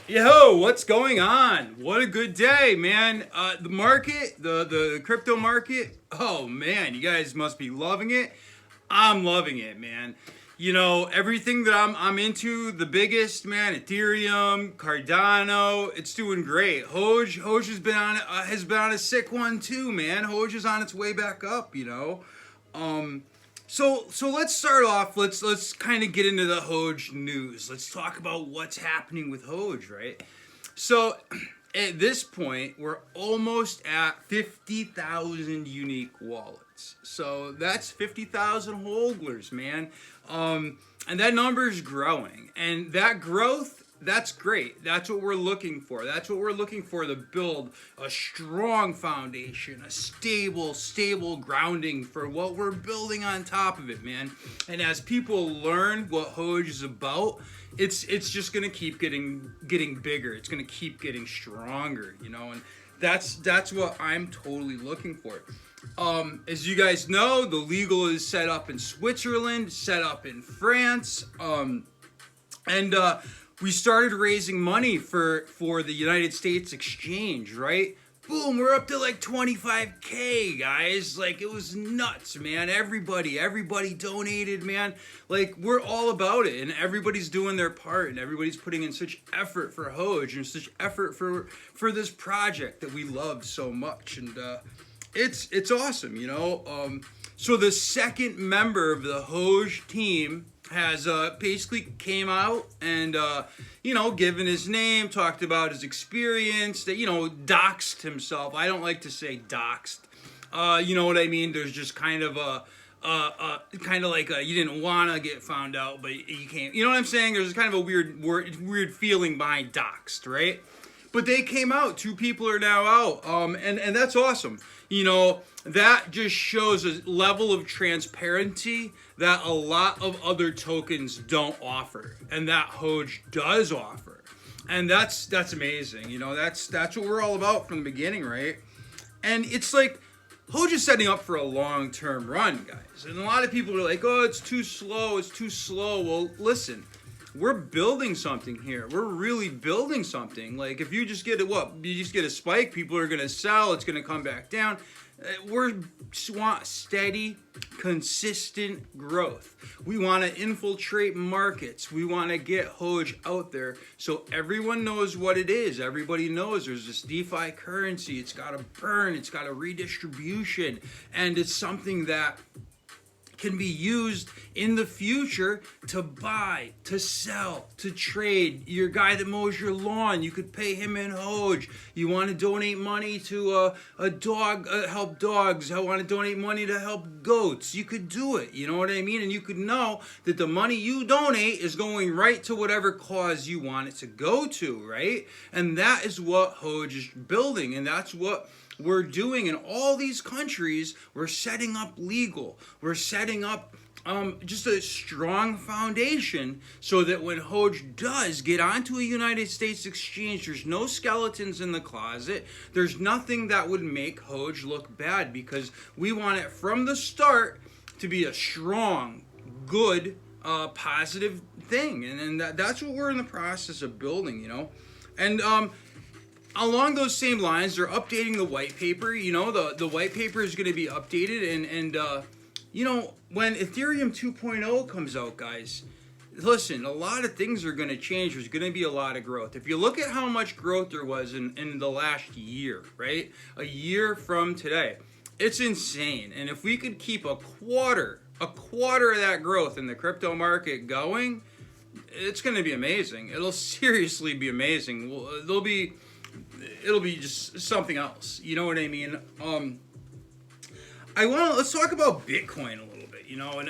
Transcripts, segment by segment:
Yo, what's going on? What a good day, man. The market, the crypto market, oh man, you guys must be loving it. I'm loving it, man. You know, everything that I'm into, the biggest, man, Ethereum, Cardano, it's doing great. Hoge has been on a sick one too, man. Hoge is on its way back up, you know. Um so let's start off. Let's kind of get into the Hoge news. Let's talk about what's happening with Hoge, right? So at this point, we're almost at 50,000 unique wallets. So that's 50,000 holders, man. And that number is growing. And that growth, that's great. That's what we're looking for. That's what we're looking for to build a strong foundation, a stable grounding for what we're building on top of it, man. And as people learn what Hoge is about, it's just gonna keep getting bigger. It's gonna keep getting stronger, you know, and that's what I'm totally looking for. As you guys know, the legal is set up in Switzerland, set up in France, and we started raising money for the United States exchange, right? Boom, we're up to like 25K, guys. Like, it was nuts, man. Everybody donated, man. Like, we're all about it, and everybody's doing their part, and everybody's putting in such effort for Hoge and such effort for this project that we love so much, and it's awesome, you know. So the second member of the Hoge team has basically came out and you know, given his name, talked about his experience, that, you know, doxed himself. I don't like to say doxed. You know what I mean? There's just kind of kind of like you didn't want to get found out, but you can't. You know what I'm saying? There's kind of a weird feeling behind doxed, right? But they came out. Two people are now out, and that's awesome. You know, that just shows a level of transparency that a lot of other tokens don't offer, and that Hoge does offer, and that's amazing. You know, that's what we're all about from the beginning, right? And it's like Hoge is setting up for a long-term run, guys. And a lot of people are like, "Oh, it's too slow. It's too slow." Well, listen. We're building something here. We're really building something. Like, if you just get you just get a spike, people are gonna sell. It's gonna come back down. We want steady, consistent growth. We want to infiltrate markets. We want to get Hoge out there so everyone knows what it is. Everybody knows there's this DeFi currency. It's got a burn. It's got a redistribution, and it's something that can be used in the future to buy, to sell, to trade. Your guy that mows your lawn, you could pay him in Hoge. You want to donate money to a dog, help dogs. I want to donate money to help goats. You could do it. You know what I mean? And you could know that the money you donate is going right to whatever cause you want it to go to, right? And that is what Hoge is building, and that's what we're doing in all these countries. We're setting up legal. We're setting up just a strong foundation so that when Hoge does get onto a United States exchange, there's no skeletons in the closet. There's nothing that would make Hoge look bad, because we want it from the start to be a strong, good, positive thing. And that's what we're in the process of building, you know. And along those same lines, they're updating the white paper. You know, the white paper is going to be updated, and you know, when Ethereum 2.0 comes out, guys, listen, a lot of things are going to change. There's going to be a lot of growth. If you look at how much growth there was in the last year, right? A year from today, it's insane. And if we could keep a quarter of that growth in the crypto market going, it's going to be amazing. It'll seriously be amazing. It'll be just something else. You know what I mean? Let's talk about Bitcoin a little bit, you know, and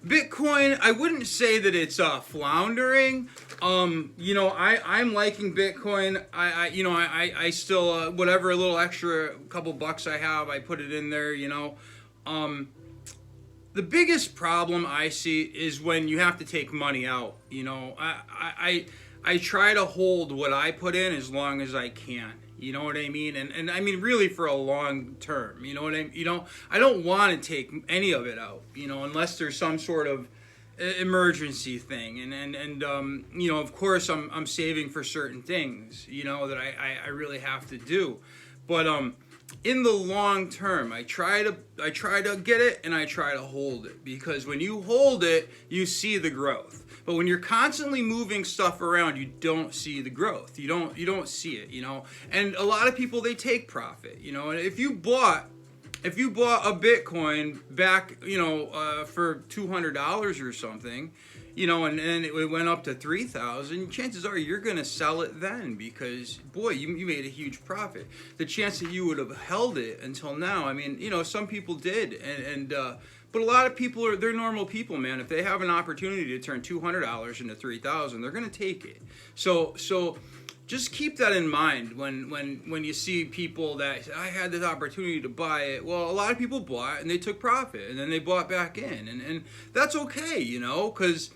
Bitcoin, I wouldn't say that it's floundering. You know, I'm liking Bitcoin. I still, whatever little extra couple bucks I have, I put it in there, you know. The biggest problem I see is when you have to take money out. You know, I try to hold what I put in as long as I can. You know what I mean? And I mean really for a long term. You know what I mean? You know, I don't want to take any of it out, you know, unless there's some sort of emergency thing, and you know, of course I'm saving for certain things, you know, that I really have to do, but in the long term, I try to get it, and I try to hold it, because when you hold it, you see the growth. But when you're constantly moving stuff around, you don't see the growth. You don't see it, you know. And a lot of people, they take profit, you know. And if you bought a Bitcoin back, you know, for $200 or something, you know, and it went up to 3,000, chances are you're going to sell it then, because, boy, you made a huge profit. The chance that you would have held it until now, I mean, you know, some people did, but a lot of people they're normal people, man. If they have an opportunity to turn $200 into 3,000, they're going to take it. So just keep that in mind when you see people that, I had this opportunity to buy it. Well, a lot of people bought and they took profit, and then they bought back in, and that's okay, you know, because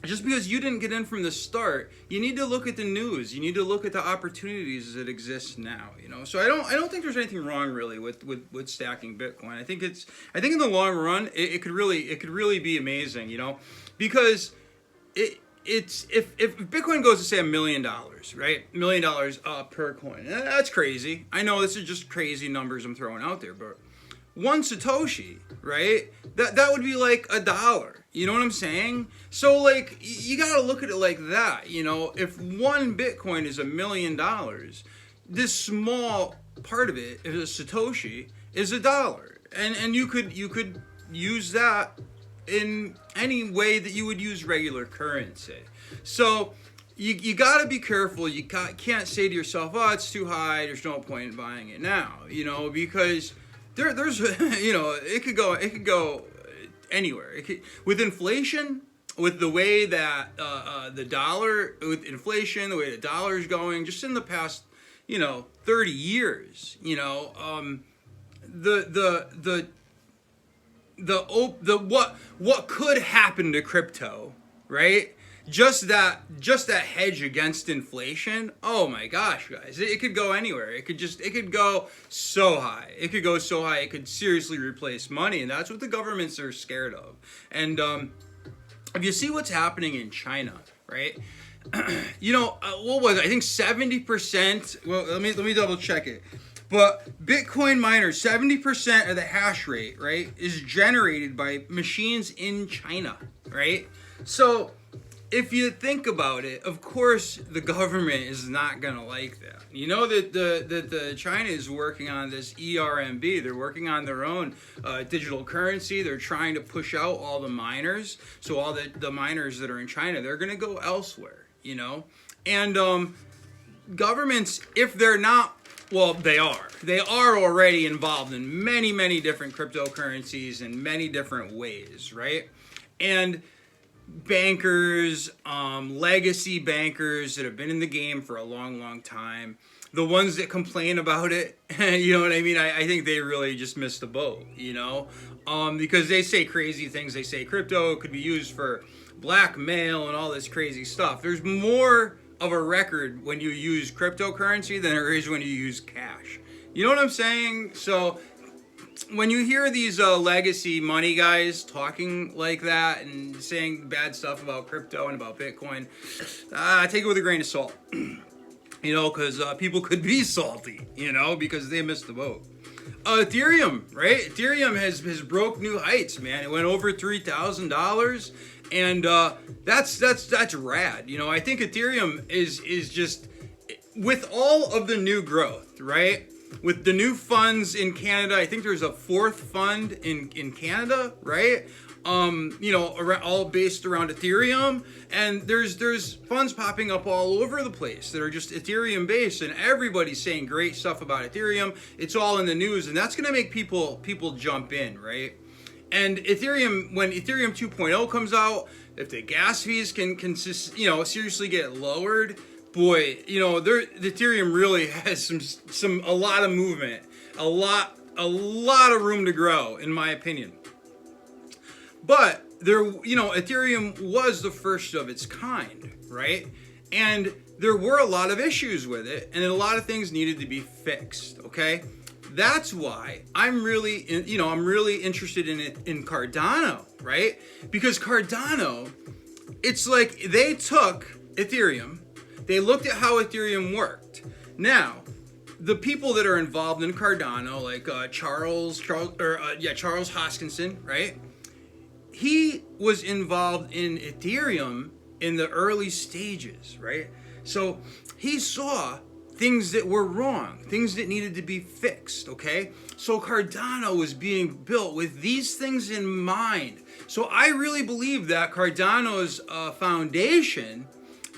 just because you didn't get in from the start, you need to look at the news. You need to look at the opportunities that exist now, you know. So I don't think there's anything wrong really with stacking Bitcoin. I think in the long run it could really be amazing, you know, because it's if Bitcoin goes to say $1 million, right? $1 million per coin. That's crazy. I know this is just crazy numbers I'm throwing out there, but one Satoshi, right? That would be like $1. You know what I'm saying? So like, you gotta look at it like that. You know, if one Bitcoin is $1 million, this small part of it, if a Satoshi, is $1, and you could use that in any way that you would use regular currency. So you got to be careful. You can't say to yourself, oh, it's too high, there's no point in buying it now, you know, because there's you know, it could go anywhere. With inflation, with the way that the dollar, with inflation, the way the dollar is going, just in the past, you know, 30 years, you know, what could happen to crypto, right? Just that hedge against inflation. Oh my gosh, guys, it could go anywhere. It could go so high. It could go so high. It could seriously replace money, and that's what the governments are scared of. And if you see what's happening in China, right? You know, what was it? I think 70%. Well, let me double check it. But Bitcoin miners, 70% of the hash rate, right, is generated by machines in China, right? So if you think about it, of course the government is not gonna like that. You know that the China is working on this ERMB. They're working on their own digital currency. They're trying to push out all the miners. So all the miners that are in China, they're gonna go elsewhere. You know, and governments, if they're not, well, they are already involved in many different cryptocurrencies in many different ways, right? And bankers, legacy bankers that have been in the game for a long time, the ones that complain about it, you know what I mean? I think they really just missed the boat, you know? Because they say crazy things. They say crypto could be used for blackmail and all this crazy stuff. There's more of a record when you use cryptocurrency than there is when you use cash. You know what I'm saying? So when you hear these legacy money guys talking like that and saying bad stuff about crypto and about Bitcoin, take it with a grain of salt. You know, because people could be salty, you know, because they missed the boat. Ethereum, right? Ethereum has broke new heights, man. It went over $3,000, and that's rad. You know, I think Ethereum is just, with all of the new growth, right? With the new funds in Canada, I think there's a fourth fund in Canada, right? You know, all based around Ethereum, and there's funds popping up all over the place that are just Ethereum based, and everybody's saying great stuff about Ethereum. It's all in the news, and that's gonna make people jump in, right? And Ethereum, when Ethereum 2.0 comes out, if the gas fees can you know, seriously get lowered, boy, you know, the Ethereum really has a lot of movement, a lot of room to grow, in my opinion. But there, you know, Ethereum was the first of its kind, right? And there were a lot of issues with it, and a lot of things needed to be fixed, okay? that's why I'm really, I'm really interested in it in Cardano, right? Because Cardano, it's like they took Ethereum, they looked at how Ethereum worked. Now, the people that are involved in Cardano, like Charles Hoskinson, right? He was involved in Ethereum in the early stages, right? So he saw things that were wrong, things that needed to be fixed, okay? So Cardano was being built with these things in mind. So I really believe that Cardano's foundation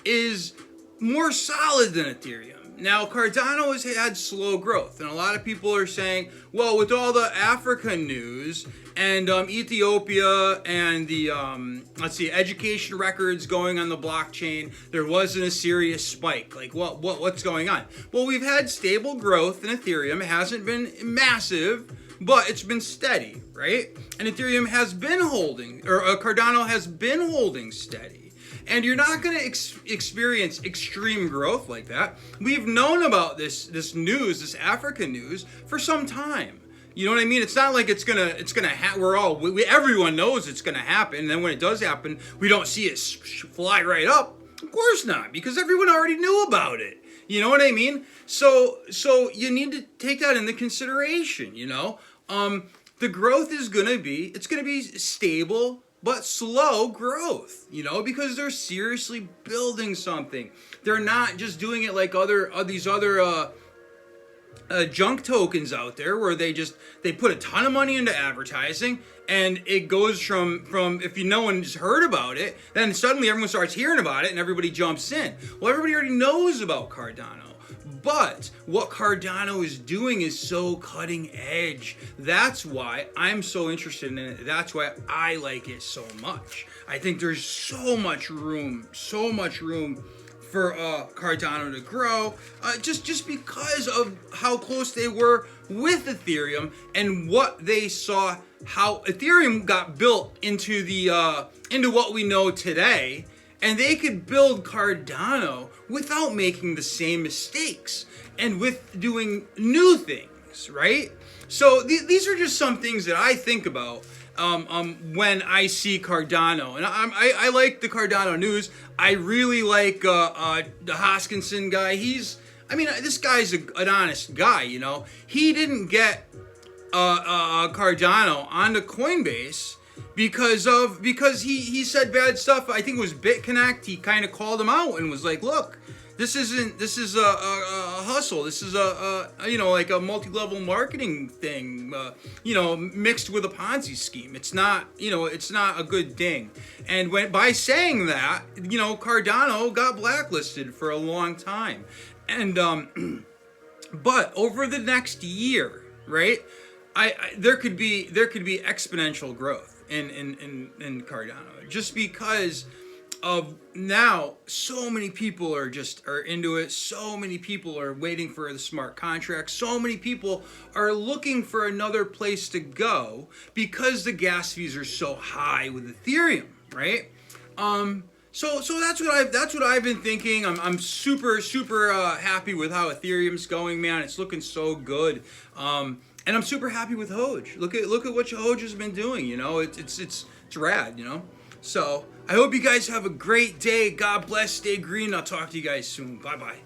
is more solid than Ethereum. Now, Cardano has had slow growth, and a lot of people are saying, well, with all the Africa news and Ethiopia and the, education records going on the blockchain, there wasn't a serious spike. Like, what's going on? Well, we've had stable growth in Ethereum. It hasn't been massive, but it's been steady, right? And Ethereum has been holding, or Cardano has been holding steady. And you're not going to experience extreme growth like that. We've known about this news, this Africa news, for some time. You know what I mean? It's not like it's gonna everyone knows it's gonna happen. And then when it does happen, we don't see it fly right up. Of course not, because everyone already knew about it. You know what I mean? So you need to take that into consideration. The growth is gonna be stable, but slow growth, because they're seriously building something. They're not just doing it like these other junk tokens out there where they put a ton of money into advertising, and it goes from if no one's heard about it, then suddenly everyone starts hearing about it and everybody jumps in. Well, everybody already knows about Cardano. But what Cardano is doing is so cutting edge. That's why I'm so interested in it. That's why I like it so much. I think there's so much room for Cardano to grow, just because of how close they were with Ethereum and what they saw, how Ethereum got built into what we know today. And they could build Cardano without making the same mistakes and with doing new things, right? So these are just some things that I think about when I see Cardano. And I like the Cardano news. I really like the Hoskinson guy. This guy's an honest guy, He didn't get Cardano onto Coinbase because he said bad stuff. I think it was BitConnect. He kind of called him out and was like, look, this is a hustle. This is like a multi-level marketing thing, mixed with a Ponzi scheme. It's not a good thing. And by saying that, Cardano got blacklisted for a long time. And but over the next year, right? There could be exponential growth in Cardano, just because of now so many people are into it. So many people are waiting for the smart contract. So many people are looking for another place to go because the gas fees are so high with Ethereum, right? So that's what I've been thinking. I'm super happy with how Ethereum's going, man. It's looking so good. And I'm super happy with Hoge. Look at what Hoge has been doing. It's rad. So I hope you guys have a great day. God bless. Stay green. I'll talk to you guys soon. Bye bye.